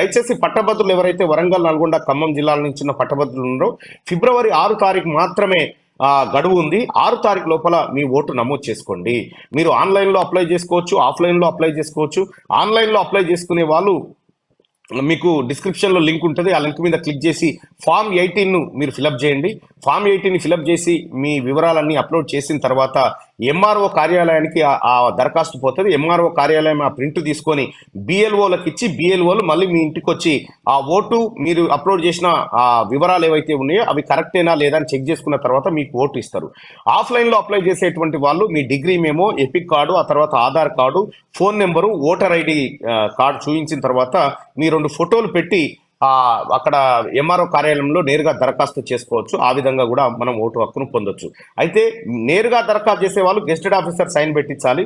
దయచేసి పట్టభద్రులు ఎవరైతే వరంగల్, నల్గొండ, ఖమ్మం జిల్లాల నుంచి ఉన్న పట్టభద్రులు ఉన్నారో ఫిబ్రవరి 6 తారీఖు మాత్రమే గడువు ఉంది. 6 తారీఖు లోపల మీ ఓటు నమోదు చేసుకోండి. మీరు ఆన్లైన్లో అప్లై చేసుకోవచ్చు, ఆఫ్లైన్లో అప్లై చేసుకోవచ్చు. ఆన్లైన్లో అప్లై చేసుకునే వాళ్ళు మీకు డిస్క్రిప్షన్లో లింక్ ఉంటుంది. ఆ లింక్ మీద క్లిక్ చేసి ఫామ్ 18ను మీరు ఫిలప్ చేయండి. ఫామ్ 18ని ఫిలప్ చేసి మీ వివరాలన్నీ అప్లోడ్ చేసిన తర్వాత ఎంఆర్ఓ కార్యాలయానికి ఆ దరఖాస్తు పోతుంది. ఎంఆర్ఓ కార్యాలయం ఆ ప్రింట్ తీసుకొని బిఎల్ఓలకు ఇచ్చి బిఎల్ఓలు మళ్ళీ మీ ఇంటికి వచ్చి ఆ ఓటు మీరు అప్లోడ్ చేసిన ఆ వివరాలు ఏవైతే ఉన్నాయో అవి కరెక్టేనా లేదా అని చెక్ చేసుకున్న తర్వాత మీకు ఓటు ఇస్తారు. ఆఫ్లైన్లో అప్లై చేసేటువంటి వాళ్ళు మీ డిగ్రీ మేమో, ఎపిక్ కార్డు, ఆ తర్వాత Aadhaar card, phone number, voter ID card చూపించిన తర్వాత మీ 2 ఫోటోలు పెట్టి అక్కడ ఎంఆర్ఓ కార్యాలయంలో నేరుగా దరఖాస్తు చేసుకోవచ్చు. ఆ విధంగా కూడా మనం ఓటు హక్కును పొందొచ్చు. అయితే నేరుగా దరఖాస్తు చేసే వాళ్ళు గెస్టెడ్ ఆఫీసర్ సైన్ పెట్టించాలి.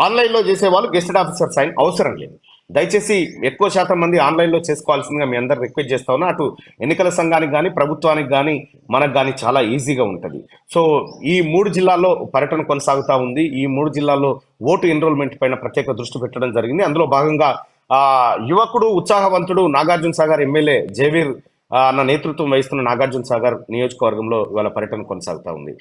ఆన్లైన్లో చేసే వాళ్ళు గెస్టెడ్ ఆఫీసర్ సైన్ అవసరం లేదు. దయచేసి ఎక్కువ శాతం మంది ఆన్లైన్లో చేసుకోవాల్సిందిగా మీ అందరు రిక్వెస్ట్ చేస్తా ఉన్నా. అటు ఎన్నికల సంఘానికి కానీ, ప్రభుత్వానికి కానీ, మనకు కానీ చాలా ఈజీగా ఉంటుంది. సో ఈ 3 జిల్లాల్లో పర్యటన కొనసాగుతూ ఉంది. ఈ 3 జిల్లాల్లో ఓటు ఎన్రోల్మెంట్ పైన ప్రత్యేక దృష్టి పెట్టడం జరిగింది. అందులో భాగంగా యువకుడు, ఉత్సాహవంతుడు నాగార్జున సాగర్ ఎమ్మెల్యే జయవీర్ అన్న నేతృత్వం వహిస్తున్న నాగార్జున సాగర్ నియోజకవర్గంలో ఇవాళ పర్యటన కొనసాగుతూ ఉంది.